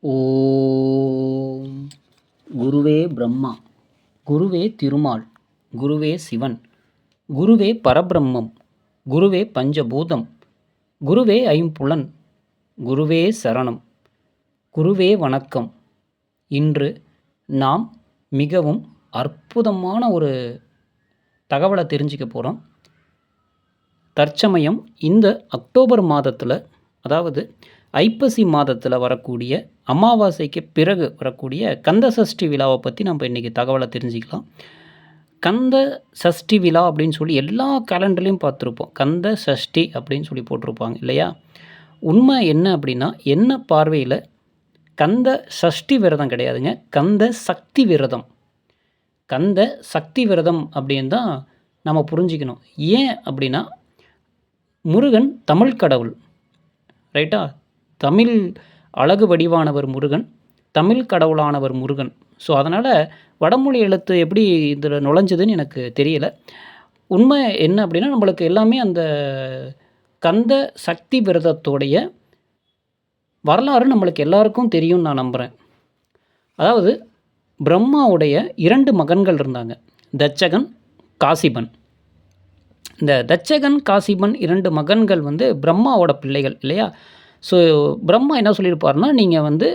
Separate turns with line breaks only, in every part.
ஓம் குருவே பிரம்மா, குருவே திருமால், குருவே சிவன், குருவே பரபிரம்மம், குருவே பஞ்சபூதம், குருவே ஐம்புலன், குருவே சரணம், குருவே வணக்கம். இன்று நாம் மிகவும் அற்புதமான ஒரு தகவலை தெரிஞ்சுக்க போகிறோம். தற்சமயம் இந்த அக்டோபர் மாதத்தில், அதாவது ஐப்பசி மாதத்தில் வரக்கூடிய அமாவாசைக்கு பிறகு வரக்கூடிய கந்த சஷ்டி விழாவை பற்றி நம்ம இன்றைக்கி தகவலை தெரிஞ்சுக்கலாம். கந்த சஷ்டி விழா அப்படின்னு சொல்லி எல்லா கேலண்டர்லையும் பார்த்துருப்போம். கந்த சஷ்டி அப்படின்னு சொல்லி போட்டிருப்பாங்க இல்லையா? உண்மை என்ன அப்படின்னா, என்ன பார்வையில் கந்த சஷ்டி விரதம் கிடையாதுங்க, கந்த சக்தி விரதம். கந்த சக்தி விரதம் அப்படின்னு தான் நம்ம புரிஞ்சிக்கணும். ஏன் அப்படின்னா, முருகன் தமிழ் கடவுள், ரைட்டா? தமிழ் அழகு வடிவானவர் முருகன், தமிழ் கடவுளானவர் முருகன். ஸோ அதனால் வடமொழி எழுத்து எப்படி இதில் நுழைஞ்சதுன்னு எனக்கு தெரியலை. உண்மை என்ன அப்படின்னா, நம்மளுக்கு எல்லாமே அந்த கந்த சக்தி விரதத்தோடைய வரலாறு நம்மளுக்கு எல்லாருக்கும் தெரியும்னு நான் நம்புகிறேன். அதாவது பிரம்மாவுடைய 2 மகன்கள் இருந்தாங்க, தட்சகன், காசிபன். இந்த தட்சகன், காசிபன் 2 மகன்கள் பிரம்மாவோட பிள்ளைகள் இல்லையா? ஸோ பிரம்மா என்ன சொல்லியிருப்பார்னா, நீங்கள்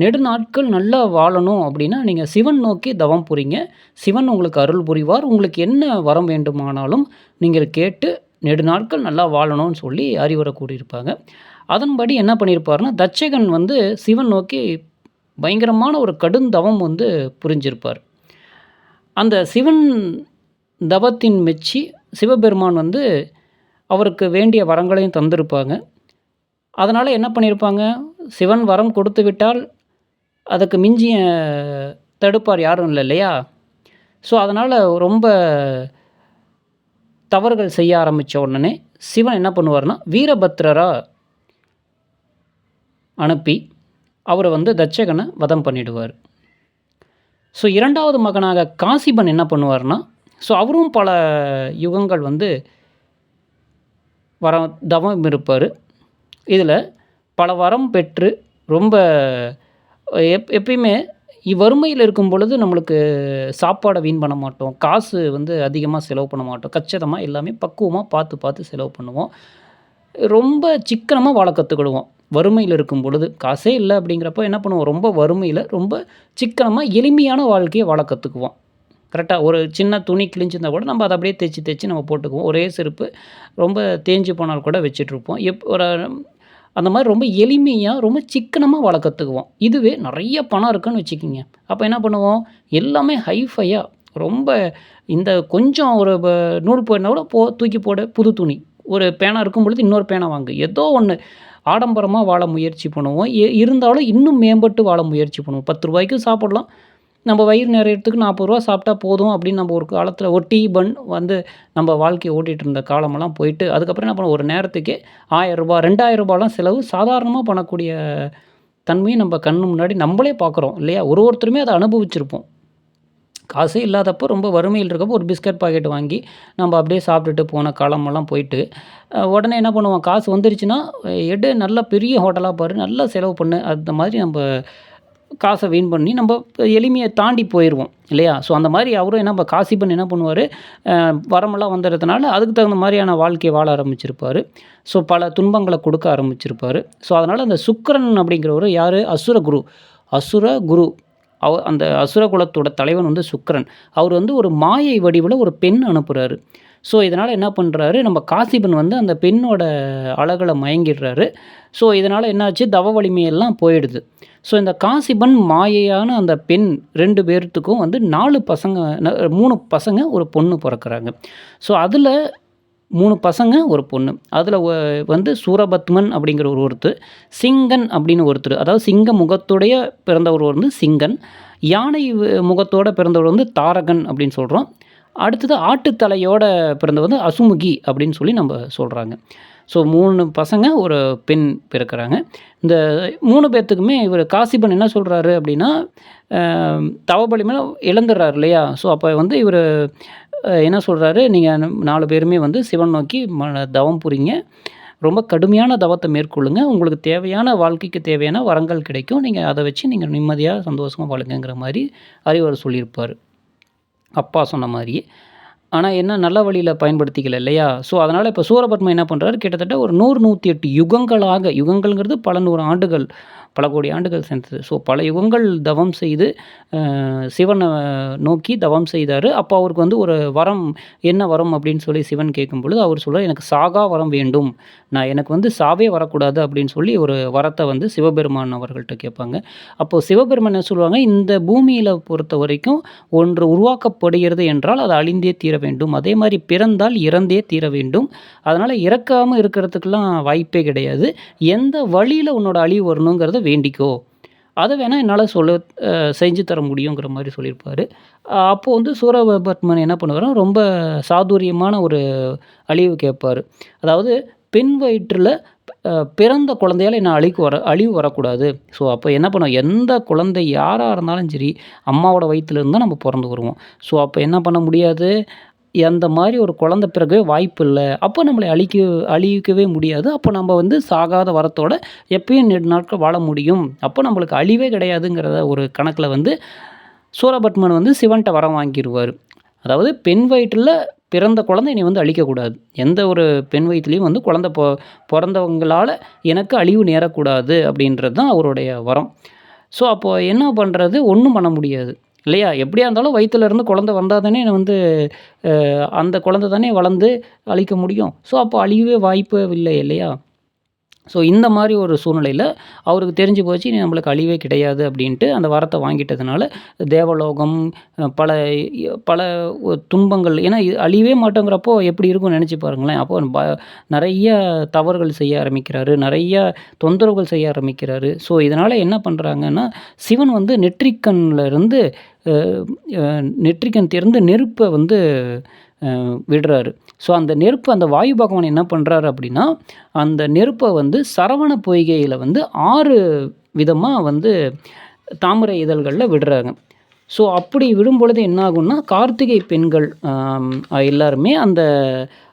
நெடுநாட்கள் நல்லா வாழணும் அப்படின்னா நீங்கள் சிவன் நோக்கி தவம் புரிங்க, சிவன் உங்களுக்கு அருள் புரிவார், உங்களுக்கு என்ன வரம் வேண்டுமானாலும் நீங்கள் கேட்டு நெடுநாட்கள் நல்லா வாழணும்னு சொல்லி அறிவுரை கூறியிருப்பாங்க. அதன்படி என்ன பண்ணியிருப்பார்னா, தட்சகன் சிவன் நோக்கி பயங்கரமான ஒரு கடுந்தவம் புரிஞ்சிருப்பார். அந்த சிவன் தவத்தின் மெச்சி சிவபெருமான் அவருக்கு வேண்டிய வரங்களையும் தந்திருப்பாங்க. அதனால் என்ன பண்ணியிருப்பாங்க, சிவன் வரம் கொடுத்து விட்டால் அதுக்கு மிஞ்சிய தடுப்பார் யாரும் இல்லை இல்லையா? ஸோ அதனால் ரொம்ப தவறுகள் செய்ய ஆரம்பித்த உடனே சிவன் என்ன பண்ணுவார்னா, வீரபத்ரராக அனுப்பி அவரை தட்சகனை வதம் பண்ணிடுவார். ஸோ 2வது மகனாக காசிபன் என்ன பண்ணுவார்னா, ஸோ அவரும் பல யுகங்கள் தவம் இருப்பார். இதில் பல வரம் பெற்று ரொம்ப எப்பயுமே வறுமையில் இருக்கும் பொழுது நம்மளுக்கு சாப்பாடை வீண் பண்ண மாட்டோம், காசு அதிகமாக செலவு பண்ண மாட்டோம், கச்சிதமாக எல்லாமே பக்குவமாக பார்த்து பார்த்து செலவு பண்ணுவோம், ரொம்ப சிக்கனமாக வாழ கற்றுக்கிடுவோம். வறுமையில் இருக்கும் பொழுது காசே இல்லை அப்படிங்கிறப்ப என்ன பண்ணுவோம், ரொம்ப வறுமையில் ரொம்ப சிக்கனமாக எளிமையான வாழ்க்கையை வாழ கற்றுக்குவோம். கரெக்டாக ஒரு சின்ன துணி கிழிஞ்சிருந்தால் கூட நம்ம அதை அப்படியே தைச்சி நம்ம போட்டுக்குவோம். ஒரே செருப்பு ரொம்ப தேஞ்சு போனால் கூட வச்சிட்ருப்போம். அந்த மாதிரி ரொம்ப எளிமையாக ரொம்ப சிக்கனமாக வாழ கற்றுக்குவோம். இதுவே நிறைய பணம் இருக்குன்னு வச்சுக்கிங்க, அப்போ என்ன பண்ணுவோம், எல்லாமே ஹைஃபையாக ரொம்ப இந்த கொஞ்சம் ஒரு நூல் போயினா கூட தூக்கி போட புது துணி, ஒரு பேனா இருக்கும் பொழுது இன்னொரு பேனா வாங்கு, ஏதோ ஒன்று ஆடம்பரமாக வாழ முயற்சி பண்ணுவோம். இருந்தாலும் இன்னும் மேம்பட்டு வாழ முயற்சி பண்ணுவோம். 10 ரூபாய்க்கு சாப்பிட்லாம், நம்ம வயிறு நிறையறதுக்கு 40 ரூபா சாப்பிட்டா போதும் அப்படின்னு நம்ம ஒரு காலத்தில் ஒரு டீ பன் நம்ம வாழ்க்கையை ஓட்டிகிட்டு இருந்த காலமெல்லாம் போயிட்டு, அதுக்கப்புறம் என்ன பண்ணுவோம், ஒரு நேரத்துக்கே 1000 ரூபா 2000 ரூபாலாம் செலவு சாதாரணமாக பண்ணக்கூடிய தன்மையை நம்ம கண்ணு முன்னாடி நம்மளே பார்க்குறோம் இல்லையா? ஒருத்தருமே அதை அனுபவிச்சிருப்போம். காசே இல்லாதப்போ ரொம்ப வறுமையில் இருக்கப்போ ஒரு பிஸ்கட் பாக்கெட் வாங்கி நம்ம அப்படியே சாப்பிட்டுட்டு போன காலமெல்லாம் போயிட்டு, உடனே என்ன பண்ணுவோம், காசு வந்துருச்சுன்னா நல்ல பெரிய ஹோட்டலாக பாரு, நல்லா செலவு பண்ணு, அந்த மாதிரி நம்ம காசை வீண் பண்ணி நம்ம எளிமையை தாண்டி போயிடுவோம் இல்லையா? ஸோ அந்த மாதிரி அவரும் நம்ம காசிபன் என்ன பண்ணுவார், வரமெல்லாம் வந்துடுறதுனால அதுக்கு தகுந்த மாதிரியான வாழ்க்கையை வாழ ஆரம்பிச்சிருப்பார். ஸோ பல துன்பங்களை கொடுக்க ஆரம்பிச்சிருப்பார். ஸோ அதனால் அந்த சுக்கிரன் அப்படிங்கிறவர் யார், அசுரகுரு. அந்த அசுர குலத்தோட தலைவன் சுக்கிரன். அவர் ஒரு மாயை வடிவில் ஒரு பெண் அனுப்புகிறாரு. ஸோ இதனால் என்ன பண்ணுறாரு, நம்ம காசிபன் அந்த பெண்ணோட அழகில் மயங்கிடுறாரு. ஸோ இதனால் என்னாச்சு, தவ வலிமையெல்லாம் போயிடுது. ஸோ இந்த காசிபன் மாயையான அந்த பெண் 2 பேர்த்துக்கும் 4 பசங்க, 3 பசங்க ஒரு பொண்ணு பிறக்கிறாங்க. ஸோ அதில் 3 பசங்க ஒரு பொண்ணு. அதில் சூரபத்மன் அப்படிங்கிற ஒருத்தர், சிங்கன் அப்படின்னு ஒருத்தர், அதாவது சிங்க முகத்துடைய பிறந்தவர் சிங்கன், யானை முகத்தோடு பிறந்தவர் தாரகன் அப்படின்னு சொல்கிறோம். அடுத்தது ஆட்டுத்தலையோட பிறந்தவர் அசுமுகி அப்படின்னு சொல்லி நம்ம சொல்கிறாங்க. ஸோ 3 பசங்க ஒரு பெண் பிறக்கிறாங்க. இந்த 3 பேர்த்துக்குமே இவர் காசிபன் என்ன சொல்கிறாரு அப்படின்னா, தவபலிமை இழந்துடுறாரு இல்லையா? ஸோ அப்போ இவர் என்ன சொல்கிறாரு, நீங்கள் 4 பேருமே சிவன் நோக்கி தவம் புரிங்க, ரொம்ப கடுமையான தவத்தை மேற்கொள்ளுங்க. உங்களுக்கு தேவையான வாழ்க்கைக்கு தேவையான வரங்கள் கிடைக்கும். நீங்க அத வச்சு நீங்க நிம்மதியா, சந்தோஷமா வாழுங்கங்கிற மாரி அறிவுரை சொல்லியிருப்பாரு. அப்பா சொன்ன மாரியே. ஆனா என்ன நல்ல வழியில பயன்படுத்திக்கல இல்லையா? ஸோ, அதனால இப்ப சூரபத்மன் என்ன பண்றாரு, கிட்டத்தட்ட ஒரு 100, 108 யுகங்களாக யுகங்கள்ங்கிறது பல 100 ஆண்டுகள், பல கோடி ஆண்டுகள் சென்றது. ஸோ, பல யுகங்கள் தவம் செய்து சிவன நோக்கி தவம் செய்தாரு. அப்போ அவருக்கு வந்து ஒரு வரம், என்ன வரம் அப்படின்னு சொல்லி சிவன் கேட்கும்பொழுது, அவர் சொல்றாரு, "எனக்கு சாகா வரம் வேண்டும். எனக்கு வந்து சாவே வரக்கூடாது." அப்படின்னு சொல்லி ஒரு வரத்த வந்து சிவபெருமான் அவர்கள்ட்ட கேட்பாங்க. அப்போ சிவபெருமான் என்ன சொல்லுவாங்க, "இந்த பூமியில பொறுத்தவரைக்கும் ஒன்று உருவாக்கப்படுகிறது என்றால் அது அழிந்தே தீர வேண்டும். அதே மாரி பிறந்தால் இறந்தே தீர வேண்டும். அதனால இறக்காம இருக்கிறதுக்கெல்லாம் வாய்ப்பே கிடையாது. எந்த வழியில உன்னோட அழிவு வரணுங்கிறத வேண்டிக்கோ. அத வேணா என்னால செஞ்சு தர முடியுங்கிற மாரி சொல்லியிருப்பாரு. அப்போ வந்து சூரபத்மன் என்ன பண்ணுவாருன்னா, ரொம்ப சாதுரியமான ஒரு அழிவு கேட்பாரு. அதாவது பெண் வயிற்றில பிறந்த குழந்தையால என்ன அழிவு வரக்கூடாது. ஸோ, அப்போ என்ன பண்ணுவோம், எந்த குழந்தை யாரா இருந்தாலும் சரி, அம்மாவோட வயித்துல இருந்து தான் நம்ம பொறந்து வருவோம். ஸோ, அப்போ என்ன பண்ண முடியாது, அந்த மாரி ஒரு குழந்தை பிறக்கவே வாய்ப்பில்ல. அப்போ நம்மள அழிக்கவே முடியாது. அப்போ நம்ம வந்து சாகாத வரத்தோட எப்பயும் நெடு நாட்கள் வாழ முடியும். அப்போ நம்மளுக்கு அழிவே கிடையாதுங்கிறத ஒரு கணக்குல வந்து சூரபத்மன் வந்து சிவன்ட்ட வரம் வாங்கிருவாரு. அதாவது பெண் வயிற்றில பிறந்த குழந்தை என்னைய வந்து அழிக்கக்கூடாது. எந்த ஒரு பெண் வயித்துலயும் வந்து குழந்தை பொறந்தவங்களால எனக்கு அழிவு நேரக்கூடாது அப்படின்றது தான் அவருடைய வரம். ஸோ, அப்போ என்ன பண்றது? ஒண்ணும் பண்ண முடியாது. இல்லையா? எப்படியா இருந்தாலும் வயித்துல இருந்து குழந்தை வந்தா தானே வந்து அந்த குழந்தை தானே வளர்ந்து அழிக்க முடியும். ஸோ, அப்போ அழியவே வாய்ப்பு இல்லை இல்லையா? ஸோ, இந்த மாரி ஒரு சூழ்நிலையில அவருக்கு தெரிஞ்சு போச்சு, இனி நம்மளுக்கு அழிவே கிடையாது அப்படின்ட்டு அந்த வரத்த வாங்கிட்டதுனால, தேவலோகம் பல பல துன்பங்கள், ஏன்னா இது அழியவே மாட்டோங்கிறப்போ எப்படி இருக்கும்னு நெனச்சு பாருங்களேன். அப்போ நெறைய தவறுகள் செய்ய ஆரம்பிக்கிறாரு. நெறைய தொந்தரவுகள் செய்ய ஆரம்பிக்கிறாரு. ஸோ, இதனால என்ன பண்றாங்கன்னா, சிவன் வந்து நெற்றிக்கண்ல இருந்து அ அ நெற்றிக்கண் திறந்து நெருப்ப வந்து விடுறாரு. ஸோ, அந்த நெருப்பு, அந்த வாயு பகவான் என்ன பண்றாரு அப்படின்னா, அந்த நெருப்ப வந்து சரவண பொய்கையில வந்து 6 விதமா வந்து தாமரை இதழ்கள்ல விடுறாங்க. ஸோ, அப்படி விடும்பொழுது என்ன ஆகும்னா, கார்த்திகை பெண்கள் எல்லாருமே அந்த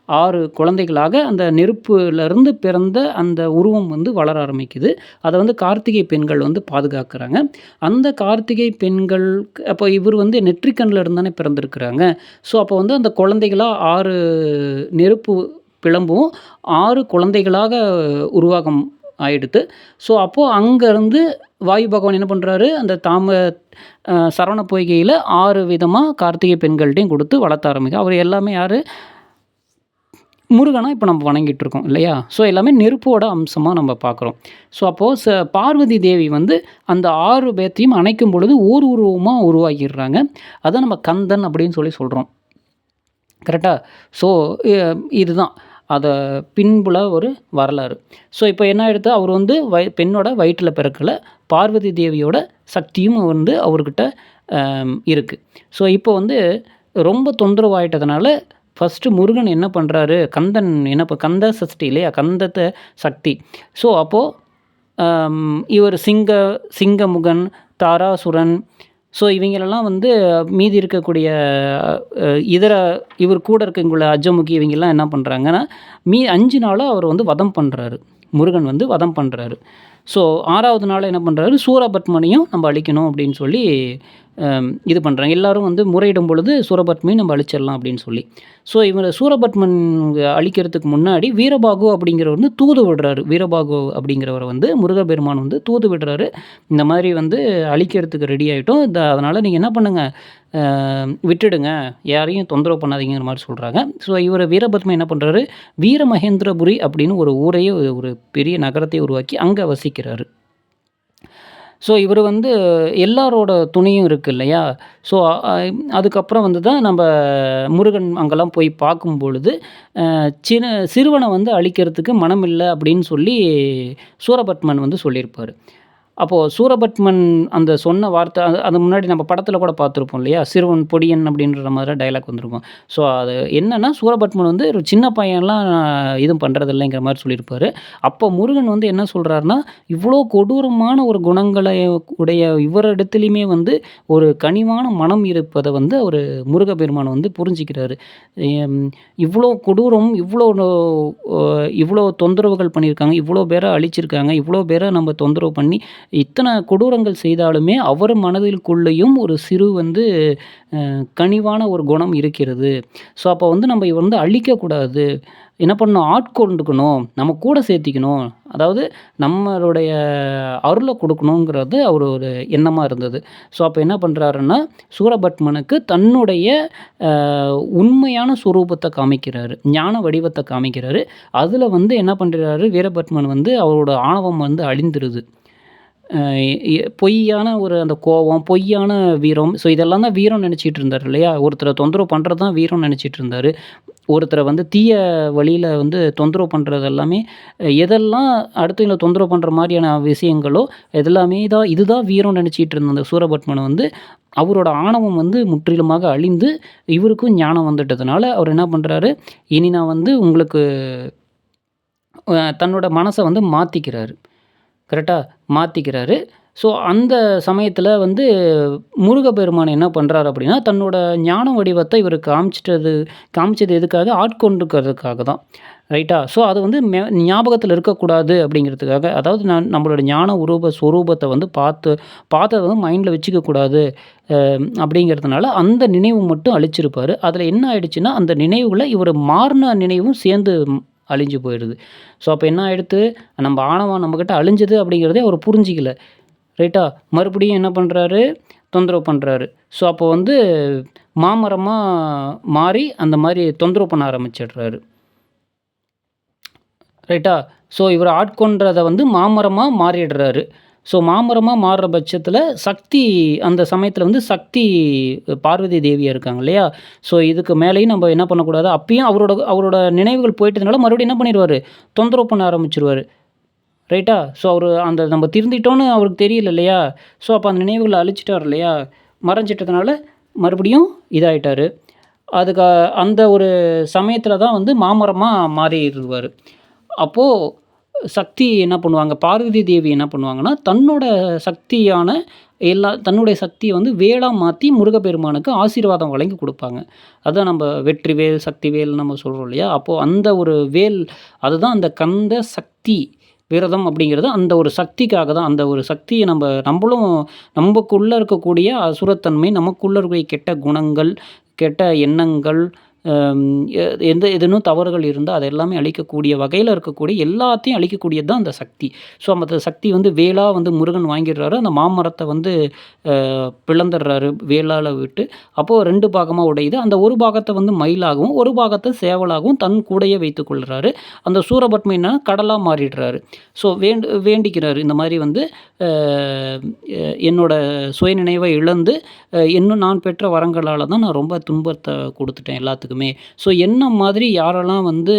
6 குழந்தைகளாக அந்த நெருப்புலருந்து பிறந்த அந்த உருவம் வந்து வளர ஆரம்பிக்குது. அத வந்து கார்த்திகை பெண்கள் வந்து பாதுகாக்குறாங்க. அந்த கார்த்திகை பெண்களுக்கு அப்போ இவரு வந்து நெற்றிக்கண்ல இருந்து தானே பிறந்திருக்கிறாங்க. ஸோ, அப்போ வந்து அந்த குழந்தைகளா 6 நெருப்பு பிழம்பும் 6 குழந்தைகளாக உருவாகம் ஆயிடுத்து. ஸோ, அப்போ அங்கருந்து வாயு பகவான் என்ன பண்றாரு, அந்த சரவண பொய்கையில 6 விதமா கார்த்திகை பெண்கள்ட்டயும் குடுத்து வளர்த்த அவரு எல்லாமே யாரு? முருகனா இப்ப நம்ம வணங்கிட்டு இருக்கோம் இல்லையா? ஸோ, எல்லாமே நெருப்போட அம்சமா நம்ம பார்க்குறோம். ஸோ, அப்போ பார்வதி தேவி வந்து அந்த 6 பேத்தையும் அணைக்கும் பொழுது ஓர் உருவமா உருவாகிடுறாங்க. அத நம்ம கந்தன் அப்படின்னு சொல்றோம். கரெக்ட்டா? ஸோ, இதுதான். அத பின்புல ஒரு வரலாறு. ஸோ, இப்ப என்ன ஆயிடுத்து, அவர் வந்து பெண்ணோட வயிற்றில பிறக்கல. பார்வதி தேவியோட சக்தியும் வந்து அவர்கிட்ட இருக்கு. ஸோ, இப்போ வந்து ரொம்ப தொந்தரவு ஆயிட்டதுனால, ஃபர்ஸ்ட்டு முருகன் என்ன பண்றாரு, கந்தன் கந்த சஷ்டி இல்லையா? கந்தத்த சக்தி. ஸோ, அப்போ இவர் சிங்கமுகன், தாராசுரன், ஸோ, இவைங்களெல்லாம் வந்து மீதி இருக்கக்கூடிய இதர இவர் கூட இருக்கவங்கள அஜமுகி இவங்கலாம் என்ன பண்றாங்கன்னா, 5 நாளா அவர் வந்து வதம் பண்றாரு. முருகன் வந்து வதம் பண்றாரு. ஸோ, 6வது நாள் என்ன பண்றாரு, சூரபத்மனையும் நம்ம அழிக்கணும் அப்படின்னு சொல்லி இது பண்றாங்க. எல்லாரும் வந்து முறையிடும் பொழுது சூரபத்மனையும் நம்ம அழிச்சிடலாம் அப்படின்னு சொல்லி. ஸோ, இவர சூரபத்மன் அழிக்கிறதுக்கு முன்னாடி வீரபாகு அப்படிங்கிறவர் வந்து தூது விடுறாரு. வீரபாகு அப்படிங்கிறவர வந்து முருகப்பெருமான் வந்து தூது விடுறாரு. இந்த மாதிரி வந்து அழிக்கிறதுக்கு ரெடி ஆயிட்டோம். அதனால நீங்க என்ன பண்ணுங்க, விட்டுடுங்க. யாரையும் தொந்தரவு பண்ணாதீங்கங்கிற மாரி சொல்றாங்க. ஸோ, இவரு வீரபத்மன் என்ன பண்றாரு, வீரமகேந்திரபுரி அப்படின்னு ஒரு ஊரையே, ஒரு பெரிய நகரத்தையே உருவாக்கி அங்க வசிக்கிறாரு. ஸோ, இவரு வந்து எல்லாரோட துணையும் இருக்கு இல்லையா? ஸோ, அதுக்கப்புறம் வந்து தான் நம்ப முருகன் அங்கலாம் போய் பார்க்கும் பொழுது, சிறுவன வந்து அழிக்கிறதுக்கு மனமில்ல அப்படின்னு சொல்லி சூரபத்மன் வந்து சொல்லியிருப்பாரு. அப்போது சூரபத்மன் அந்த சொன்ன வார்த்தை அது முன்னாடி நம்ம படத்தில் கூட பார்த்துருப்போம் இல்லையா? சிறுவன் பொடியன் அப்படின்ற மாதிரி டயலாக் வந்திருக்கும். ஸோ அது என்னன்னா சூரபத்மன் வந்து ஒரு சின்ன பையன்லாம் எதுவும் பண்ணுறதில்லைங்கிற மாரி சொல்லியிருப்பாரு. அப்போ முருகன் வந்து என்ன சொல்றாருன்னா, இவ்வளோ கொடூரமான ஒரு குணங்களை உடைய இவரிடத்திலயுமே வந்து ஒரு கனிவான மனம் இருப்பத வந்து முருகப்பெருமான் வந்து புரிஞ்சுக்கிறாரு. எம் இவ்வளோ கொடூரம், இவ்வளோ தொந்தரவுகள் பண்ணியிருக்காங்க, இவ்வளோ பேர அழிச்சிருக்காங்க, இவ்வளோ பேர நம்ம தொந்தரவு பண்ணி இத்தனை கொடூரங்கள் செய்தாலுமே அவர் மனதிற்குள்ளேயும் ஒரு சிறு வந்து கனிவான ஒரு குணம் இருக்கிறது. ஸோ அப்போ வந்து நம்ம இவர வந்து அழிக்கக்கூடாது. என்ன பண்ணணும்? ஆட்கொண்டுக்கணும். நம்ம கூட சேர்த்திக்கணும். அதாவது நம்மளுடைய அருள குடுக்கணுங்கிறது ஒரு எண்ணமா இருந்தது. ஸோ அப்ப என்ன பண்றாருன்னா, சூரபத்மனுக்கு தன்னுடைய அ உண்மையான சொரூபத்த காமிக்கிறாரு. ஞான வடிவத்த காமிக்கிறாரு. அதுல வந்து என்ன பண்றாரு, வீரபத்மன் வந்து அவரோட ஆணவம் வந்து அழிந்துருது. அ பொய்யான அந்த கோவம், பொய்யான வீரம். ஸோ இதெல்லாம் தான் வீரம்னு நெனச்சிட்டு இருந்தாரு இல்லையா? ஒருத்தர தொந்தரவு பண்றது தான் வீரம்னு நெனச்சிட்டு இருந்தாரு. ஒருத்தர வந்து தீய வழியில வந்து தொந்தரவு பண்றது எல்லாமே எதெல்லாம் அடுத்தவங்கள தொந்தரவு பண்ற மாரியான விஷயங்களோ, இதுதான் வீரம்னு நெனச்சிட்டு இருந்த அந்த சூரபத்மன வந்து அவரோட ஆணவம் வந்து முற்றிலுமாக அழிந்து, இவருக்கும் ஞானம் வந்துட்டதுனால, அவர் என்ன பண்றாரு, இனி நான் வந்து உங்களுக்கு தன்னோட மனச வந்து மாத்திக்கிறாரு. கரெக்ட்டா? மாத்திக்கிறாரு. ஸோ, அந்த சமயத்தில வந்து முருகப்பெருமான் என்ன பண்றாரு அப்படின்னா, தன்னோட ஞான வடிவத்த இவருக்கு காமிச்சது எதுக்காக? ஆட்கொண்டுக்கிறதுக்காக தான். ரைட்டா? ஸோ, அது வந்து ஞாபகத்தில இருக்கக்கூடாது அப்படிங்கிறதுக்காக, அதாவது நம்மளோட ஞான சொரூபத்த வந்து பார்த்தத வந்து மைண்ட்ல வச்சுக்கக்கூடாது அப்படிங்கிறதுனால, அந்த நினைவு மட்டும் அழிச்சிருப்பாரு. அதில என்ன ஆயிடுச்சுன்னா, அந்த நினைவுகள இவரு மாறுன நினைவும் சேர்ந்து அழிஞ்சு போயிடுது. ஸோ, அப்ப என்ன ஆயிடுத்து, நம்ம ஆணவம் நம்மகிட்ட அழிஞ்சது அப்படிங்கிறதே அவரு புரிஞ்சுக்கல. ரைட்டா? மறுபடியும் என்ன பண்றாரு, தொந்தரவு பண்றாரு. ஸோ, அப்போ வந்து மாமரமா மாறி அந்த மாரி தொந்தரவு பண்ண ஆரம்பிச்சிடுறாரு. ரைட்டா? ஸோ, இவர ஆட்கொன்றத வந்து மாமரமா மாறிடுறாரு. ஸோ, மாமரமா மாறுற பட்சத்தில அந்த சமயத்தில வந்து சக்தி பார்வதி தேவியா இருக்காங்க இல்லையா? ஸோ, இதுக்கு மேலேயும் நம்ம என்ன பண்ணக்கூடாது, அப்பயும் அவரோட நினைவுகள் போயிட்டதுனால மறுபடியும் என்ன பண்ணிருவாரு, தொந்தரவு பண்ண ஆரம்பிச்சுருவாரு. ரைட்டா? ஸோ, நம்ம திருந்திட்டோன்னு அவருக்கு தெரியல இல்லையா? ஸோ, அப்ப அந்த நினைவுகள அழிச்சிட்டார் இல்லையா? மறைஞ்சிட்டதுனால மறுபடியும் இதாயிட்டாரு. அதுக்கு அந்த ஒரு சமயத்தில தான் வந்து மாமரமா மாறிருவாரு. அப்போ சக்தி என்ன பண்ணுவாங்க, பார்வதி தேவி என்ன பண்ணுவாங்கன்னா, தன்னுடைய சக்திய வந்து வேலா மாத்தி முருகப்பெருமானுக்கு ஆசீர்வாதம் வழங்கி குடுப்பாங்க. அதான் நம்ம வெற்றிவேல், சக்திவேல்னு நம்ம சொல்றோம் இல்லையா? அப்போ அந்த ஒரு வேல் அதுதான் அந்த கந்த சக்தி விரதம் அப்படிங்கிறது அந்த ஒரு சக்திக்காக தான். அந்த ஒரு சக்திய நம்பளும் நமக்குள்ள இருக்கக்கூடிய அசுரத்தன்மை, நமக்குள்ள இருக்கக்கூடிய கெட்ட குணங்கள், கெட்ட எண்ணங்கள், அம் எ எந்த ஏதேனும் தவறுகள் இருந்தா, அத எல்லாமே அழிக்கக்கூடிய வகையில இருக்கக்கூடிய எல்லாத்தையும் அழிக்கக்கூடியது தான் அந்த சக்தி. ஸோ, அந்த சக்தி வந்து வேலா வந்து முருகன் வாங்கிடுறாரு. அந்த மாமரத்த வந்து பிளந்துடுறாரு வேலால விட்டு. அப்போ 2 பாகமா உடையுது. அந்த ஒரு பாகத்த வந்து மயிலாகவும், ஒரு பாகத்த சேவலாகவும் தன் கூடயே வைத்துக் கொள்றாரு. அந்த சூரபத்மன் என்னன்னா கடலா மாறிடுறாரு. ஸோ, வேண்டிக்கிறாரு. இந்த மாரி வந்து அ என்னோட சுயநினைவ இழந்து, இன்னும் நான் பெற்ற வரங்களால தான் நான் ரொம்ப துன்பத்த குடுத்துட்டேன் எல்லாத்துக்குமே. ஸோ, என்ன மாதிரி யாரெல்லாம் வந்து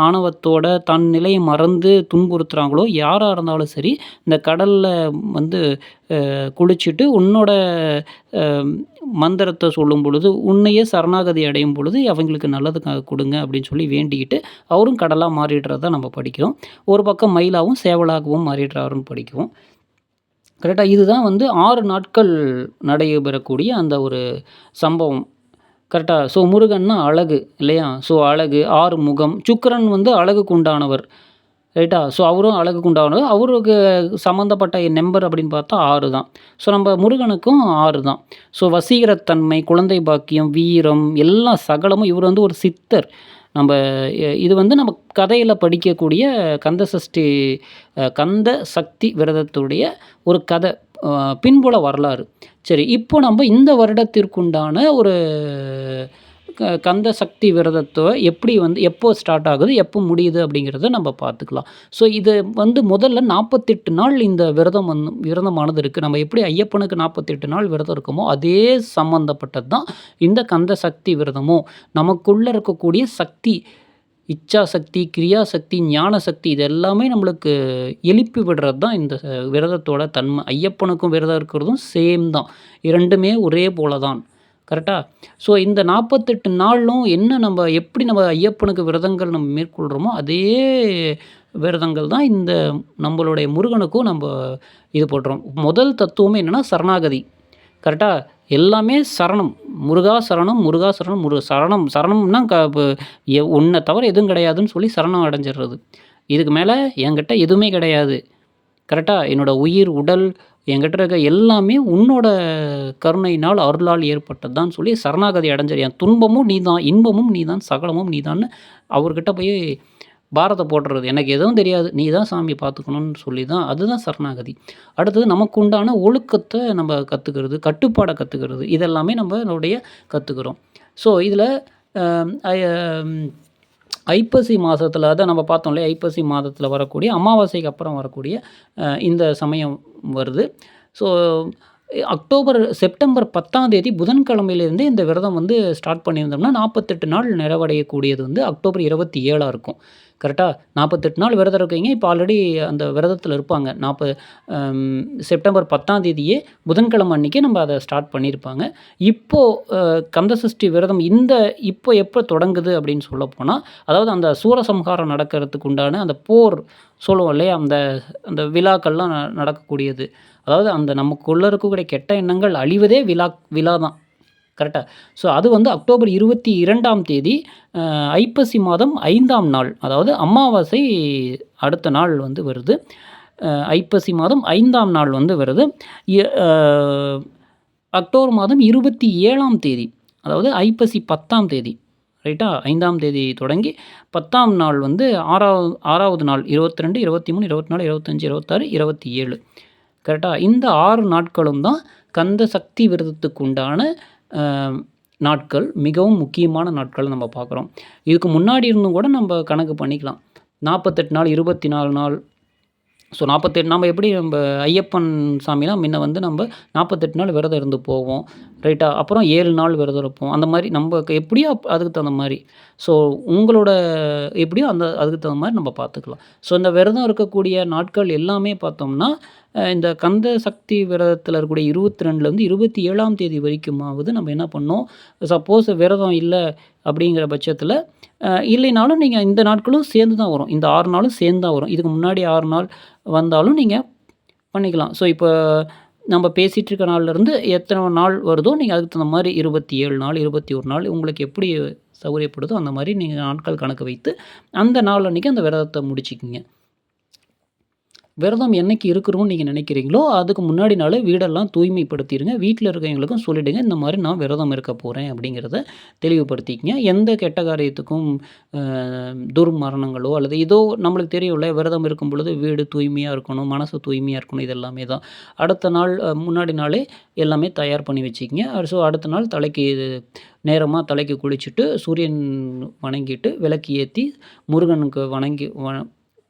ஆணவத்தோட தன் நிலைய மறந்து துன்புறுத்துறாங்களோ, யாரா இருந்தாலும் சரி, இந்த கடல்ல வந்து குளிச்சுட்டு உன்னோட அ மந்திரத்த சொல்லும் பொழுது, உன்னையே சரணாகதி அடையும் பொழுது, அவங்களுக்கு நல்லது குடுங்க அப்படின்னு சொல்லி வேண்டிக்கிட்டு, அவரும் கடலா மாறிடுறத நம்ம படிக்கிறோம். ஒரு பக்கம் மயிலாவும், சேவலாகவும் மாறிடுறாருன்னு படிக்கிறோம். கரெக்ட்டா? இதுதான் வந்து 6 நாட்கள் நடைபெறக்கூடிய அந்த ஒரு சம்பவம். கரெக்ட்டா? ஸோ, முருகன்னா அழகு இல்லையா? ஸோ, அழகு, 6 முகம். சுக்கிரன் வந்து அழகுக்கு உண்டானவர். ரைட்டா? ஸோ, அவரும் அழகுக்கு உண்டானவர். அவருக்கு சம்மந்தப்பட்ட நம்பர் அப்படின்னு பார்த்தா 6 தான். ஸோ, நம்ம முருகனுக்கும் 6 தான். ஸோ, வசீகரத்தன்மை, குழந்தை பாக்கியம், வீரம் எல்லாம் சகலமும் இவர் வந்து ஒரு சித்தர். நம்ப இது வந்து நம்ம கதையில படிக்கக்கூடிய கந்த சக்தி விரதத்துடைய ஒரு கதை. பின்புல வரலாறு. சரி, இப்போ நம்ப இந்த வருடத்திற்குண்டான ஒரு கந்த சக்தி விரதத்த எப்போ ஸ்டார்ட் ஆகுது, எப்போ முடியுது அப்படிங்கிறத நம்ம பார்த்துக்கலாம். ஸோ, இது வந்து முதல்ல 48 நாள் இந்த விரதமானது இருக்கு. நம்ம எப்படி ஐயப்பனுக்கு 48 நாள் விரதம் இருக்கோமோ, அதே சம்மந்தப்பட்டது தான் இந்த கந்த சக்தி விரதமும். நமக்குள்ள இருக்கக்கூடிய சக்தி இச்சாசக்தி, கிரியாசக்தி, ஞானசக்தி இது எல்லாமே நம்மளுக்கு எழுப்பி விடுறது தான் இந்த விரதத்தோட தன்மை. ஐயப்பனுக்கும் விரதம் இருக்கிறதும் சேம் தான். 2மே ஒரே போல தான். கரெக்ட்டா? ஸோ இந்த 48 நாளும் என்ன எப்படி நம்ம ஐயப்பனுக்கு விரதங்கள் நம்ம மேற்கொள்றோமோ, அதே விரதங்கள் தான் இந்த நம்மளுடைய முருகனுக்கும் இது போடுறோம். முதல் தத்துவமே என்னன்னா சரணாகதி. கரெக்ட்டா? எல்லாமே சரணம். முருகா சரணம், முருகா சரணம், சரணம் சரணம்னா உன்ன தவிர எதுவும் கிடையாதுன்னு சொல்லி சரணம் அடைஞ்சிடுறது. இதுக்கு மேல என்கிட்ட எதுவுமே கிடையாது. கரெக்ட்டா? என்னோட உயிர், உடல், என்கிட்ட இருக்க எல்லாமே உன்னோட கருணையினால், அருளால் ஏற்பட்டது தான் சொல்லி சரணாகதி அடைஞ்சிரு. என் துன்பமும் நீதான், இன்பமும் நீதான், சகலமும் நீதான்னு அவர்கிட்ட போய் பாரத்த போட்டுறது. எனக்கு எதுவும் தெரியாது. நீ தான் சாமி பார்த்துக்கணும்னு சொல்லி தான் அதுதான் சரணாகதி. அடுத்தது நமக்கு உண்டான ஒழுக்கத்த நம்ம கத்துக்கிறது, கட்டுப்பாட கத்துக்கிறது. இதெல்லாமே நம்மளுடைய கத்துக்கிறோம். ஸோ இதில அ அய ஐப்பசி மாதத்தில அதான் நம்ம பார்த்தோம் இல்லையா? ஐப்பசி மாதத்தில வரக்கூடிய அமாவாசைக்கு அப்புறம் வரக்கூடிய இந்த சமயம் வருது. ஸோ செப்டம்பர் 10ஆம் தேதி புதன்கிழமையிலேருந்தே இந்த விரதம் ஸ்டார்ட் பண்ணியிருந்தோம்னா 48 நாள் நிறைவடையக்கூடியது அக்டோபர் 27ஆ இருக்கும். கரெக்ட்டா? 48 நாள் விரதம் இருக்கீங்க. இப்போ ஆல்ரெடி அந்த விரதத்தில இருப்பாங்க. செப்டம்பர் 10ஆம் தேதியே புதன்கிழமை அன்னைக்கே நம்ம அத ஸ்டார்ட் பண்ணியிருப்பாங்க. இப்போ கந்தசஷ்டி விரதம் இப்போ எப்போ தொடங்குது அப்படின்னு சொல்லப்போனா, அதாவது அந்த சூரசம்ஹாரம் நடக்கிறதுக்கு உண்டான அந்த போர் சொல்லுவோம் இல்லையா? அந்த விழாக்கள்லாம் நடக்கக்கூடியது. அதாவது அந்த நமக்குள்ள இருக்கக்கூடிய கெட்ட எண்ணங்கள் அழிவதே விழா தான். கரெக்ட்டா? ஸோ அது அக்டோபர் 22ஆம் தேதி ஐப்பசி மாதம் 5ஆம் நாள். அதாவது அமாவாசை அடுத்த நாள் வருது. ஐப்பசி மாதம் 5ஆம் நாள் வருது. அ அக்டோபர் மாதம் 27ஆம் தேதி. அதாவது ஐப்பசி 10ஆம் தேதி. ரைட்டா? 5ஆம் தேதி தொடங்கி 10ஆம் நாள் 6வது நாள் 22, 23, 24, 25, 26, 27. கரெக்ட்டா? இந்த 6 நாட்களும் தான் கந்த சக்தி விரதத்துக்கு உண்டான நாட்கள். மிகவும் முக்கியமான நாட்கள் நம்ம பார்க்குறோம். இதுக்கு முன்னாடி இருந்தும் கூட நம்ம கணக்கு பண்ணிக்கலாம். 48 நாள், 24 நாள். ஸோ 48 நம்ம எப்படி ஐயப்பன் சாமிலாம் முன்ன நம்ம 48 நாள் விரதம் இருந்து போவோம். ரைட்டா? அப்புறம் 7 நாள் விரதம் இருப்போம். அந்த மாரி எப்படியோ அதுக்கு தகுந்த மாரி. ஸோ உங்களோட எப்படியோ அதுக்கு தகுந்த மாரி நம்ம பார்த்துக்கலாம். ஸோ இந்த விரதம் இருக்கக்கூடிய நாட்கள் எல்லாமே பார்த்தோம்னா, இந்த கந்த சக்தி விரதத்தில இருக்கக்கூடிய 22லேருந்து 27ஆம் தேதி வரைக்குமாவது நம்ம என்ன பண்ணோம், சப்போஸ் விரதம் இல்ல அப்படிங்கிற பட்சத்தில இல்லைனாலும் நீங்க இந்த நாட்களும் சேர்ந்து தான் வரும். இந்த 6 நாளும் சேர்ந்து தான் வரும். இதுக்கு முன்னாடி 6 நாள் வந்தாலும் நீங்க பண்ணிக்கலாம். ஸோ இப்போ நம்ம பேசிட்டு இருக்க நாள்லேருந்து எத்தனை நாள் வருதோ, நீங்க அதுக்கு தகுந்த மாரி 27 நாள், 21 நாள் உங்களுக்கு எப்படி சௌகரியப்படுதோ அந்த மாரி நீங்க நாட்கள் கணக்கு வைத்து, அந்த நாள் அன்னைக்கு அந்த விரதத்த முடிச்சுக்கங்க. விரதம் என்னைக்கு இருக்கணும்னு நீங்க நினைக்கிறீங்களோ, அதுக்கு முன்னாடி நாளே வீடெல்லாம் தூய்மைப்படுத்திருங்க. வீட்ல இருக்கவங்களுக்கும் சொல்லிடுங்க, இந்த மாரி நான் விரதம் இருக்க போறேன் அப்படிங்கிறத தெளிவுபடுத்திக்கங்க. எந்த கெட்ட காரியத்துக்கும் துர்மரணங்களோ அல்லது ஏதோ நம்மளுக்கு தெரியும்ல, விரதம் இருக்கும் பொழுது வீடு தூய்மையா இருக்கணும், மனசு தூய்மையா இருக்கணும். இது எல்லாமே தான். அடுத்த நாள் முன்னாடி நாளே எல்லாமே தயார் பண்ணி வச்சுக்கங்க. ஸோ அடுத்த நாள் நேரமா தலைக்கு குளிச்சுட்டு, சூரியன் வணங்கிட்டு, விளக்கு ஏத்தி, முருகனுக்கு வணங்கி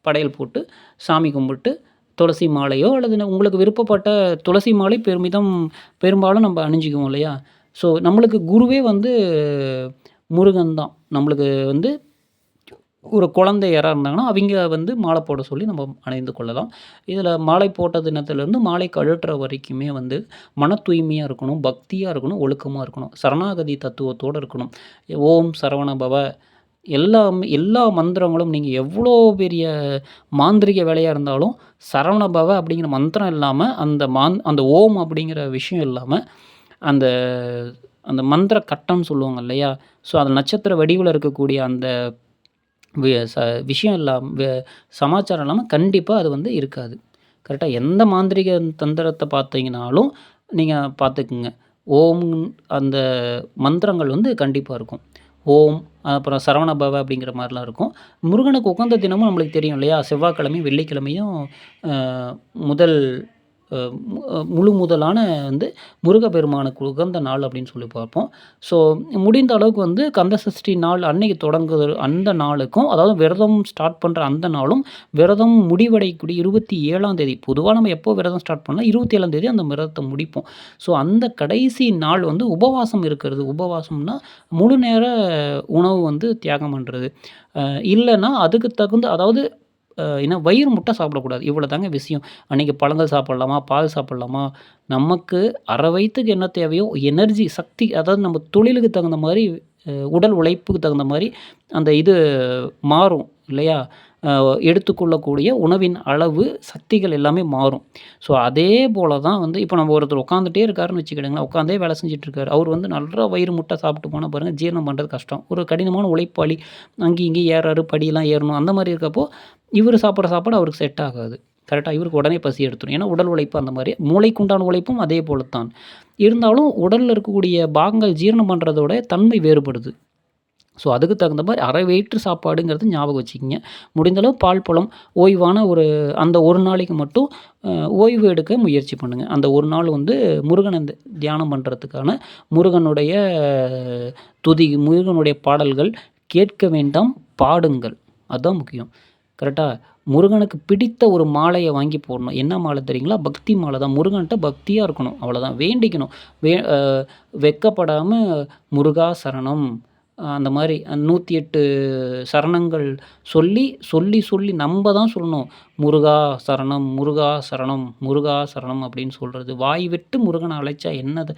படையல் போட்டு, சாமி கும்பிட்டு, துளசி மாலையோ அல்லது உங்களுக்கு விருப்பப்பட்ட துளசி மாலை பெரும்பாலும் நம்ம அணிஞ்சுக்குவோம் இல்லையா? ஸோ நம்மளுக்கு குருவே முருகன் தான். நம்மளுக்கு ஒரு குழந்தை யாரா இருந்தாங்கன்னா, அவிங்க மாலை போட சொல்லி நம்ம அணிந்து கொள்ளலாம். இதில மாலை போட்ட தினத்திலேருந்து மாலை கழட்டுற வரைக்குமே மன தூய்மையா இருக்கணும், பக்தியா இருக்கணும், ஒழுக்கமா இருக்கணும், சரணாகதி தத்துவத்தோட இருக்கணும். ஓம் சரவண பவ எல்லா மந்திரங்களும் நீங்க எவ்வளோ பெரிய மாந்திரீக வேலையா இருந்தாலும், சரவண பவ அப்படிங்கிற மந்திரம் இல்லாம, அந்த ஓம் அப்படிங்கிற விஷயம் இல்லாம, அந்த அந்த மந்திர கட்டம்னு சொல்லுவாங்க இல்லையா? ஸோ அது நட்சத்திர வடிவில இருக்கக்கூடிய அந்த வி ச விஷயம் சமாச்சாரம் இல்லாம கண்டிப்பா அது இருக்காது. கரெக்ட்டா? எந்த மாந்திரீக தந்திரத்த பார்த்தீங்கனாலும், நீங்க பார்த்துக்குங்க. ஓம் அந்த மந்திரங்கள் கண்டிப்பா இருக்கும். ஓம் அப்புறம் சரவண பவ அப்படிங்கிற மாரிலாம் இருக்கும். முருகனுக்கு உகந்த தினமும் நம்மளுக்கு தெரியும் இல்லையா? செவ்வாய்க்கிழமையும், வெள்ளிக்கிழமையும் முதல் முழு முதலான வந்து முருகப்பெருமானுக்கு உகந்த நாள் அப்படின்னு சொல்லி பார்ப்போம். ஸோ முடிந்த அளவுக்கு வந்து கந்தசஷ்டி நாள் அன்னைக்கு தொடங்குது அந்த நாளுக்கும், அதாவது விரதம் ஸ்டார்ட் பண்ணுற அந்த நாளும், விரதம் முடிவடையக்கூடிய 27ஆம் தேதி, பொதுவா நம்ம எப்போ விரதம் ஸ்டார்ட் பண்ணலாம் 27ஆம் தேதி அந்த விரதத்தை முடிப்போம். ஸோ அந்த கடைசி நாள் வந்து உபவாசம் இருக்கிறது. உபவாசம்னா முழு நேர உணவு வந்து தியாகம் பண்ணுறது. இல்லைன்னா அதுக்கு தகுந்த, அதாவது ஏன்னா வயிறு முட்டை சாப்பிடக்கூடாது. இவ்வளோ தாங்க விஷயம். அன்னைக்கு பழங்கள் சாப்பிடலாமா, பால் சாப்பிடலாமா, நமக்கு அரை வயித்துக்கு என்ன தேவையோ எனர்ஜி, சக்தி, அதாவது நம்ம தொழிலுக்கு தகுந்த மாரி, உடல் உழைப்புக்கு தகுந்த மாரி அந்த இது மாறும் இல்லையா? எடுத்துக்கொள்ளக்கூடிய உணவின் அளவு, சக்திகள் எல்லாமே மாறும். ஸோ அதே போல தான் வந்து இப்போ நம்ம ஒருத்தர் உட்காந்துட்டே இருக்காருன்னு வச்சுக்கிடுங்களேன், உட்காந்தே வேலை செஞ்சுட்டு இருக்காரு. அவர் வந்து நல்லா வயிறு முட்டை சாப்பிட்டு போனா பாருங்க, ஜீரணம் பண்ணுறது கஷ்டம். ஒரு கடினமான உழைப்பாளி, அங்கேயும் இங்கேயும் ஏறாரு, படியெல்லாம் ஏறணும், அந்த மாரி இருக்கப்போ இவரு சாப்பிட்ற சாப்பாடு அவருக்கு செட் ஆகாது. கரெக்ட்டா? இவருக்கு உடனே பசி எடுத்துரும். ஏன்னா உடல் உழைப்பு அந்த மாரி. மூளைக்குண்டான உழைப்பும் அதே போல தான். இருந்தாலும் உடல்ல இருக்கக்கூடிய பாகங்கள் ஜீரணம் பண்ணுறதோட தன்மை வேறுபடுது. ஸோ அதுக்கு தகுந்த மாரி அரை வயிற்று சாப்பாடுங்கிறது ஞாபகம் வச்சுக்கங்க. முடிந்த அளவு பால், பழம், ஓய்வான அந்த ஒரு நாளைக்கு மட்டும் ஓய்வு எடுக்க முயற்சி பண்ணுங்க. அந்த ஒரு நாள் வந்து முருகன தியானம் பண்ணுறதுக்கான, முருகனுடைய முருகனுடைய பாடல்கள் கேட்க வேண்டாம், பாடுங்கள். அதான் முக்கியம். கரெக்ட்டா? முருகனுக்கு பிடித்த ஒரு மாலைய வாங்கி போடணும். என்ன மாலை தெரியுங்களா? பக்தி மாலை தான். முருகன்ட்ட பக்தியா இருக்கணும். அவ்வளோதான். வேண்டிக்கணும். வெட்கப்படாம முருகா சரணம், அந்த மாரி 108 சரணங்கள் சொல்லி, சொல்லி, சொல்லி நம்ப தான் சொல்லணும். முருகா சரணம், முருகா சரணம், முருகா சரணம் அப்படின்னு சொல்றது. வாய் விட்டு முருகன அழைச்சா என்னது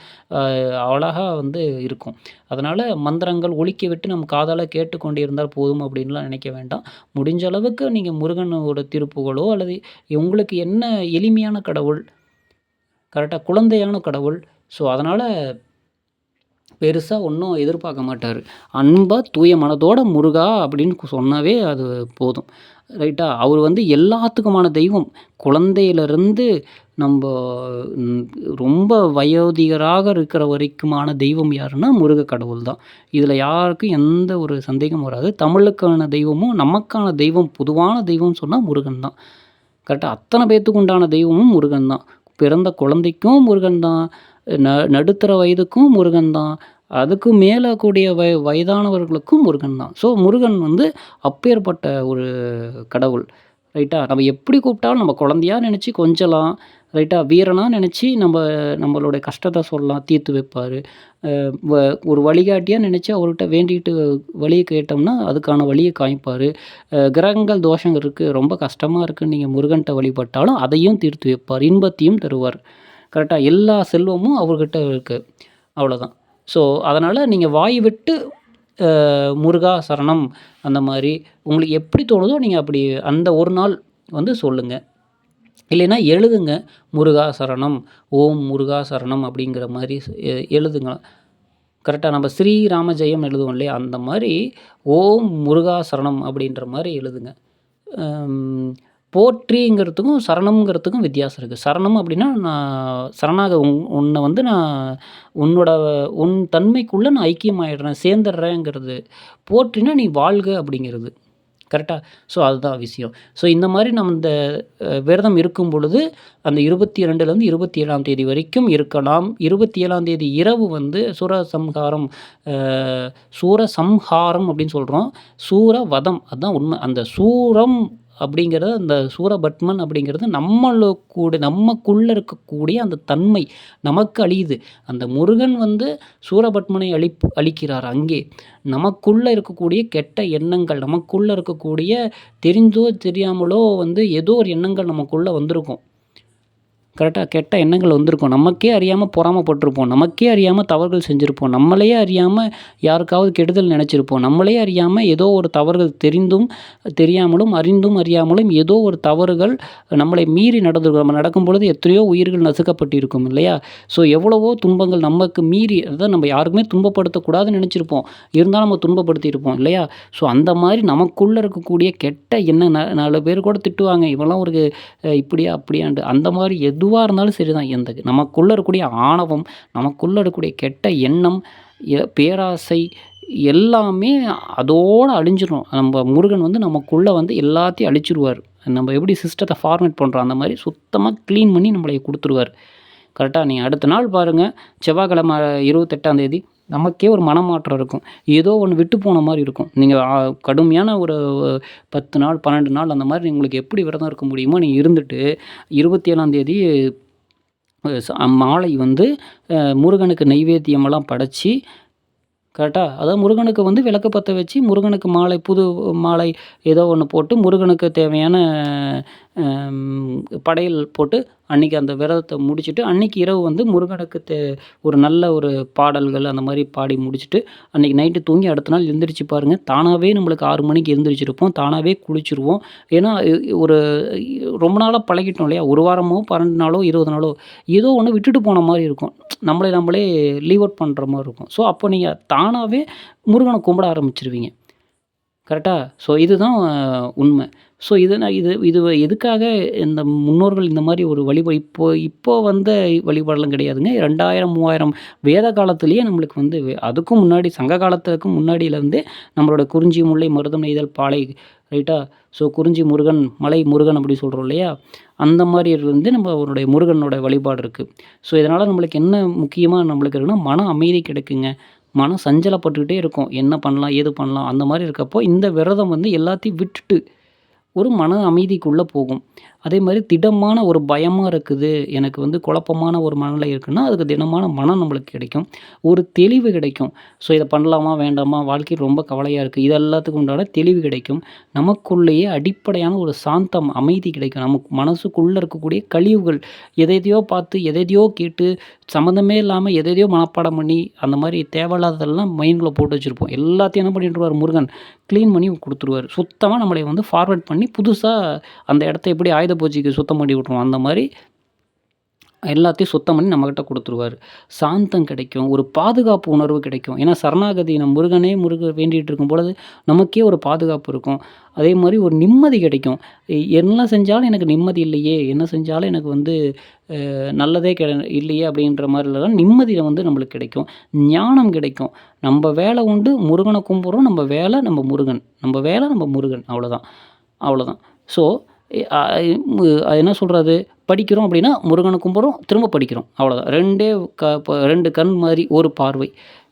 அழகா வந்து இருக்கும். அதனால மந்திரங்கள் ஒலிக்க விட்டு நம்ம காதால கேட்டுக்கொண்டு இருந்தால் போதும் அப்படின்லாம் நினைக்க வேண்டாம். முடிஞ்ச அளவுக்கு நீங்க முருகனோட திருப்புகழோ அல்லது உங்களுக்கு என்ன எளிமையான கடவுள், கரெக்ட்டா? குழந்தையான கடவுள். ஸோ அதனால பெருசா ஒண்ணும் எதிர்பார்க்க மாட்டாரு. அன்பா, தூய மனதோட முருகா அப்படின்னு சொன்னாவே அது போதும். ரைட்டா? அவரு வந்து எல்லாத்துக்குமான தெய்வம். குழந்தையிலருந்து நம்ப ம் ரொம்ப வயோதிகராக இருக்கிற வரைக்குமான தெய்வம் யாருன்னா முருக கடவுள் தான். இதுல யாருக்கும் எந்த ஒரு சந்தேகமும் வராது. தமிழுக்கான தெய்வமும், நமக்கான தெய்வம், பொதுவான தெய்வம்னு சொன்னா முருகன் தான். கரெக்ட்டா? அத்தன பேத்துக்கு உண்டான தெய்வமும் முருகன் தான். பிறந்த குழந்தைக்கும் முருகன் தான். நடுத்தர வயதுக்கும் முருகன் தான். அதுக்கு மேல கூடிய வயதானவர்களுக்கும் முருகன் தான். ஸோ முருகன் வந்து அப்பேற்பட்ட ஒரு கடவுள். ரைட்டா? நம்ம எப்படி கூப்பிட்டாலும் நம்ம குழந்தையா நெனச்சு கொஞ்சலாம். ரைட்டா? வீரனா நெனச்சு நம்மளுடைய கஷ்டத்த சொல்லலாம், தீர்த்து வைப்பாரு. வ ஒரு வழிகாட்டியா நெனச்சு அவர்கிட்ட வேண்டிட்டு வழிய கேட்டோம்னா, அதுக்கான வழிய காமிப்பாரு. கிரகங்கள் தோஷம் இருக்கு, ரொம்ப கஷ்டமா இருக்குன்னு நீங்க முருகன்ட்ட வழிபட்டாலும் அதையும் தீர்த்து வைப்பார். இன்பத்தையும் தருவார். கரெக்ட்டா? எல்லா செல்வமும் அவர்கிட்ட இருக்கு. அவ்வளோதான். ஸோ அதனால நீங்க வாய் விட்டு முருகா சரணம், அந்த மாரி உங்களுக்கு எப்படி தோணுதோ நீங்க அப்படி அந்த ஒரு நாள் வந்து சொல்லுங்க. இல்லைன்னா எழுதுங்க. முருகா சரணம், ஓம் முருகா சரணம் அப்படிங்கிற மாரி எழுதுங்க. கரெக்ட்டா? நம்ம ஸ்ரீராம ஜெயம் எழுதுவோம் இல்லையா? அந்த மாரி ஓம் முருகா சரணம் அப்படின்ற மாரி எழுதுங்க. போற்றிங்கிறதுக்கும், சரணம்ங்கிறதுக்கும் வித்தியாசம் இருக்கு. சரணம் அப்படின்னா, நான் உன்ன வந்து நான் உன்னோட உன் தன்மைக்குள்ள நான் ஐக்கியமாயிடுறேன், சேர்ந்துடுறேங்கிறது. போற்றினா நீ வாழ்க அப்படிங்கிறது. கரெக்ட்டா? ஸோ அதுதான் விஷயம். ஸோ இந்த மாரி நம்ம இந்த விரதம் இருக்கும் பொழுது, அந்த 22லேருந்து 27ஆம் தேதி வரைக்கும் இருக்கலாம். 27ஆம் தேதி இரவு வந்து சூரசம்ஹாரம் அப்படின்னு சொல்றோம். சூரவதம் அதான் உண்ம. அந்த சூரம் அப்படிங்கிறது, அந்த சூரபத்மன் அப்படிங்கிறது நமக்குள்ள இருக்கக்கூடிய அந்த தன்மை நமக்கு அழியுது. அந்த முருகன் வந்து சூரபத்மனை அழிக்கிறார் அங்கே. நமக்குள்ள இருக்கக்கூடிய கெட்ட எண்ணங்கள், நமக்குள்ள இருக்கக்கூடிய தெரிந்தோ தெரியாமலோ வந்து ஏதோ ஒரு எண்ணங்கள் நமக்குள்ள வந்திருக்கும். கரெக்ட்டா? கெட்ட எண்ணங்கள் வந்திருக்கும். நமக்கே அறியாம பொறாமப்பட்டுருப்போம். நமக்கே அறியாம தவறுகள் செஞ்சிருப்போம். நம்மளையே அறியாம யாருக்காவது கெடுதல் நெனச்சிருப்போம். நம்மளே அறியாம ஏதோ ஒரு தவறுகள் தெரிந்தும், தெரியாமலும், அறிந்தும், அறியாமலும் ஏதோ ஒரு தவறுகள் நம்மளை மீறி நடந்திருக்கும். நம்ம நடக்கும்பொழுது எத்தனையோ உயிர்கள் நசுக்கப்பட்டிருக்கும் இல்லையா? ஸோ எவ்வளவோ துன்பங்கள் நமக்கு மீறி, அதான் நம்ம யாருக்குமே துன்பப்படுத்தக்கூடாதுன்னு நெனச்சிருப்போம். இருந்தாலும் நம்ம துன்பப்படுத்தியிருப்போம் இல்லையா? ஸோ அந்த மாரி நமக்குள்ள இருக்கக்கூடிய கெட்ட எண்ணம் 4 பேர் கூட திட்டுவாங்க. இவன்லாம் ஒரு இப்படியா, அப்படியான்ட்டு. அந்த மாரி எதுவா இருந்தாலும் சரிதான். நமக்குள்ள இருக்கக்கூடிய ஆணவம், நமக்குள்ள இருக்கக்கூடிய கெட்ட எண்ணம், பேராசை எல்லாமே அதோட அழிஞ்சிரும். முருகன் வந்து நமக்குள்ள வந்து எல்லாத்தையும் அழிச்சிருவாரு. நம்ம எப்படி சிஸ்டத்த ஃபார்மேட் பண்ணுறோம் அந்த மாரி சுத்தமாக க்ளீன் பண்ணி நம்மளை குடுத்துருவாரு. கரெக்ட்டா? நீங்க அடுத்த நாள் பாருங்க, செவ்வாய்க்கிழமை 28ஆம் தேதி நமக்கே ஒரு மனமாற்றம் இருக்கும். ஏதோ ஒண்ணு விட்டு போன மாரி இருக்கும். நீங்க கடுமையான ஒரு 10 நாள், 12 நாள் அந்த மாரி உங்களுக்கு எப்படி விரதம் இருக்க முடியுமோ, நீங்க இருந்துட்டு 27ஆம் தேதி மாலை வந்து முருகனுக்கு நெய்வேத்தியமெல்லாம் படைச்சு கரெக்ட்டா? அதாவது முருகனுக்கு வந்து விளக்கு பத்த வச்சு, முருகனுக்கு மாலை புது மாலை ஏதோ ஒண்ணு போட்டு, முருகனுக்கு தேவையான படையல் போட்டு, அன்னைக்கு அந்த விரதத்த முடிச்சுட்டு, அன்னைக்கு இரவு வந்து முருகனுக்கு ஒரு நல்ல ஒரு பாடல்கள் அந்த மாரி பாடி முடிச்சுட்டு, அன்னைக்கு நைட்டு தூங்கி அடுத்த நாள் எந்திரிச்சு பாருங்க, தானாவே நம்மளுக்கு 6 மணிக்கு எந்திரிச்சிருப்போம். தானாவே குளிச்சுருவோம். ஏன்னா, ஒரு ரொம்ப நாளா பழகிட்டோம் இல்லையா? 1 வாரமோ, 12 நாளோ, 20 நாளோ, ஏதோ ஒண்ணு விட்டுட்டு போன மாரி இருக்கும். நம்மளே லீவ் அவுட் பண்ற மாரி இருக்கும். ஸோ, அப்போ நீங்க தானாவே முருகன கும்பிட ஆரம்பிச்சுருவீங்க. கரெக்ட்டா? ஸோ, இதுதான் உண்மை. ஸோ, இது நான் இது இது எதுக்காக இந்த முன்னோர்கள் இந்த மாரி ஒரு இப்போ வந்த வழிபாடெல்லாம் கிடையாதுங்க. 2000, 3000 வேத காலத்திலேயே நம்மளுக்கு வந்து அதுக்கும் முன்னாடி சங்க காலத்துக்கு முன்னாடியிலருந்தே நம்மளோட குறிஞ்சி, முல்லை, மருதம் நெய்தல், பாலை ரைட்டா? ஸோ, குறிஞ்சி முருகன், மலை முருகன் அப்படி சொல்றோம் இல்லையா? அந்த மாரி வந்து நம்மளுடைய முருகனோட வழிபாடு இருக்கு. ஸோ, இதனால நம்மளுக்கு என்ன முக்கியமா நம்மளுக்கு இருக்குன்னா, மன அமைதி கிடைக்குங்க. மனம் சஞ்சலப்பட்டுக்கிட்டே இருக்கும். என்ன பண்ணலாம்? ஏது பண்ணலாம்? அந்த மாரி இருக்கப்போ, இந்த விரதம் வந்து எல்லாத்தையும் விட்டுட்டு, ஒரு மன அமைதிக்குள்ள போகும். அதே மாரி திடமான ஒரு பயமா இருக்குது, எனக்கு வந்து குழப்பமான ஒரு மனநிலை இருக்குன்னா, அதுக்கு திடமான மனம் நம்மளுக்கு கிடைக்கும். ஒரு தெளிவு கிடைக்கும். ஸோ, இத பண்ணலாமா? வேண்டாமா? வாழ்க்கை ரொம்ப கவலையா இருக்கு. இது எல்லாத்துக்கும் உண்டான தெளிவு கிடைக்கும். நமக்குள்ளேயே அடிப்படையான ஒரு சாந்தம், அமைதி கிடைக்கும். நமக்கு மனசுக்குள்ள இருக்கக்கூடிய கழிவுகள், எதையதையோ பார்த்து, எதையதையோ கேட்டு, சம்மந்தமே இல்லாம எதையதையோ மனப்பாடம் பண்ணி, அந்த மாரி தேவையில்லாததெல்லாம் மைண்ட்குள்ள போட்டு வச்சிருப்போம். எல்லாத்தையும் என்ன பண்ணிட்டுருவாரு முருகன், கிளீன் பண்ணி குடுத்துருவாரு. சுத்தமா நம்மளை வந்து ஃபார்வர்ட் பண்ணி, புதுசா அந்த இடத்த எப்படி ஆயுத பூஜைக்கு சுத்தம் பண்ணி விட்டுருவோம், அந்த மாரி எல்லாத்தையும் சுத்தம் பண்ணி நம்மகிட்ட குடுத்துருவாரு. சாந்தம் கிடைக்கும். ஒரு பாதுகாப்பு உணர்வு கிடைக்கும். ஏன்னா சரணாகதி முருகனே வேண்டிட்டு இருக்கும் பொழுது, நமக்கே ஒரு பாதுகாப்பு இருக்கும். அதே மாரி ஒரு நிம்மதி கிடைக்கும். என்ன செஞ்சாலும் எனக்கு நிம்மதி இல்லையே! என்ன செஞ்சாலும் எனக்கு வந்து நல்லதே இல்லையே! அப்படின்ற மாரிலாம் நிம்மதிய வந்து நம்மளுக்கு கிடைக்கும். ஞானம் கிடைக்கும். நம்ப வேலை உண்டு, முருகன கும்பிடுறோம். நம்ம வேலை நம்ம முருகன். நம்ம வேலை நம்ம முருகன். அவ்வளோதான். அவ்வளோதான். ஸோ, எ அ என்ன சொல்றது? படிக்கிறோம் அப்படின்னா, முருகன கும்பிடுறோம், திரும்ப படிக்கிறோம். அவ்வளோதான். 2 கண் மாரி ஒரு பார்வை.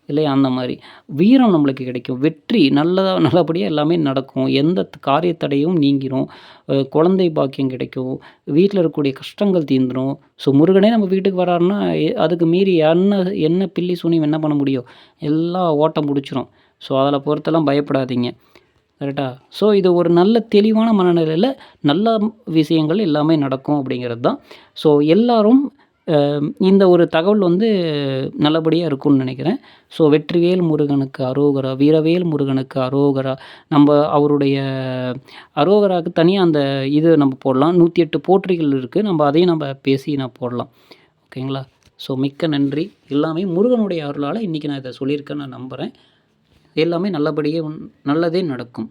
இல்லையா? அந்த மாரி. வீரம் நம்மளுக்கு கிடைக்கும். வெற்றி நல்லபடியா எல்லாமே நடக்கும். எந்த காரிய தடையும் நீங்கிரும். குழந்தை பாக்கியம் கிடைக்கும். வீட்ல இருக்கக்கூடிய கஷ்டங்கள் தீர்ந்துரும். ஸோ, முருகனே நம்ம வீட்டுக்கு வராருன்னா, அதுக்கு மீறி என்ன பில்லி சூனியம் என்ன பண்ண முடியும்? எல்லாம் ஓட்டம் புடிச்சிரும். ஸோ, அதில பொறுத்தெல்லாம் பயப்படாதீங்க. கரெக்ட்டா? ஸோ, இது ஒரு நல்ல தெளிவான மனநிலையில நல்ல விஷயங்கள் எல்லாமே நடக்கும் அப்படிங்கிறது தான். ஸோ, எல்லாரும் இந்த ஒரு தகவல் வந்து நல்லபடியா இருக்கும்னு நெனைக்கிறேன். ஸோ, வெற்றிவேல் முருகனுக்கு அரோகரா, வீரவேல் முருகனுக்கு அரோகரா. அவருடைய அரோகராவுக்கு தனியா அந்த இது நம்ம போடலாம். 108 போற்றிகள் இருக்கு. அதையும் பேசி போடலாம். ஓகேங்களா? ஸோ, மிக்க நன்றி. எல்லாமே முருகனுடைய அருளால இன்னைக்கு நான் இத சொல்லியிருக்கேன்னு நான் நம்புறேன். எல்லாமே நல்லபடியா நல்லதே நடக்கும்.